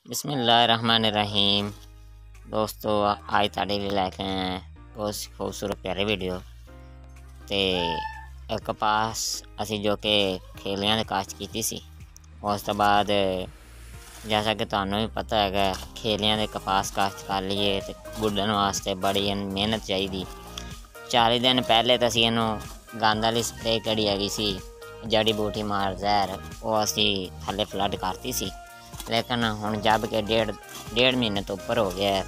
बिस्मिल्लाहिर्रहमानिर्रहीम। दोस्तों आज ਤੁਹਾਡੇ ਲਈ ਲੈ ਕੇ ਆਏ ਬਹੁਤ खूबसूरत प्यारी वीडियो ਤੇ कपास ਅਸੀਂ जो कि ਖੇਲਿਆਂ ਦੇ ਕਾਸ਼ਤ ਕੀਤੀ ਸੀ। ਉਸ ਤੋਂ ਬਾਅਦ जैसा कि ਤੁਹਾਨੂੰ ਵੀ ਪਤਾ ਹੈਗਾ ਖੇਲਿਆਂ ਦੇ ਕਪਾਸ ਕਾਸ਼ਤ ਕਰ ਲਈਏ ਤੇ ਗੁੱਡਣ ਵਾਸਤੇ ਬੜੀ ਮਿਹਨਤ ਚਾਹੀਦੀ। 40 ਦਿਨ ਪਹਿਲੇ ਤਾਂ ਅਸੀਂ ਇਹਨੂੰ ਗੰਦ ਵਾਲੀ ਸਪਰੇਅ ਕਿਹੜੀ ਹੈਗੀ ਸੀ जड़ी बूटी मार जहर वो असी थले फ्लड करती सी, लेकिन हुण जब के डेढ़ महीने तो उपर हो गया है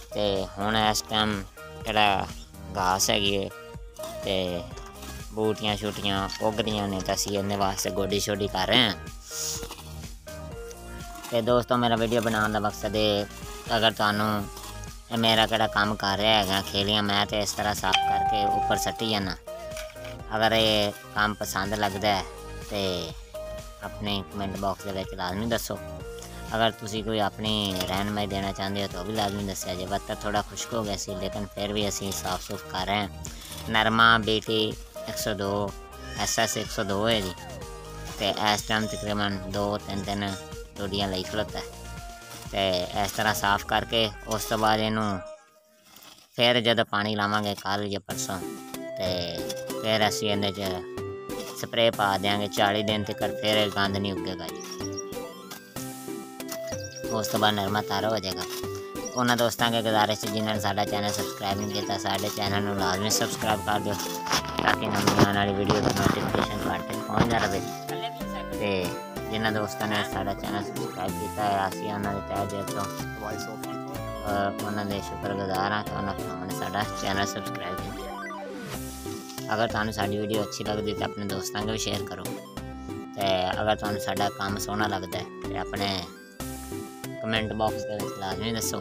तो हुण इस टाइम जिहड़ा घास हैगी ते बूटियां छूटियां उग रही ने तो असी इहदे वास्ते गोडी शोडी कर रहे हैं। तो दोस्तों मेरा वीडियो बनाने का मकसद है अगर तुहानू मेरा किहड़ा काम कर रहा है खेलियां मैं तो इस तरह साफ करके उपर सट्टी जाना। अगर ये काम पसंद लगता है तो अपने कमेंट बॉक्स के लाजमी दसो। अगर तुसी कोई अपनी रहनमाई देना चाहते हो तो भी लाजमी दसिया जे। बत्तर थोड़ा खुश्क हो गया सी लेकिन फिर भी असी साफ सूफ कर रहे हैं। नरमा BT 102 SS 102 है जी तो इस टाइम तकरीबन 2-3 टोडियाँ लाई खलोता है। तो इस तरह साफ करके उस तो बाद इनू फिर जब पानी लावांगे कल या परसों तो फिर असी इहदे स्प्रे पा देंगे 40 दिन तक फिर गंद नहीं उगेगा जी। उस तो बाद नरमा तारा हो जाएगा। उन्होंने दोस्तों के गुजारिश जिन्होंने साडा चैनल सबसक्राइब नहीं किया साडे चैनल को लाजमी सबसक्राइब कर दो ताकि नवी आने वाली वीडियो की नोटिफिकेशन घट पहुँच जा रहे। तो जिन्होंने दोस्तों ने साडा चैनल सबसक्राइब किया है असी उन्होंने तय दिल तो उन्होंने शुक्रगुजार हाँ कि उन्होंने साडा चैनल सबसक्राइब किया। अगर तुहानू साडी वीडियो अच्छी लगती तो अपने दोस्तों को भी शेयर करो। तो अगर तुहानू साडा काम सोहना लगता है तो अपने कमेंट बॉक्स के लाजमी दसो।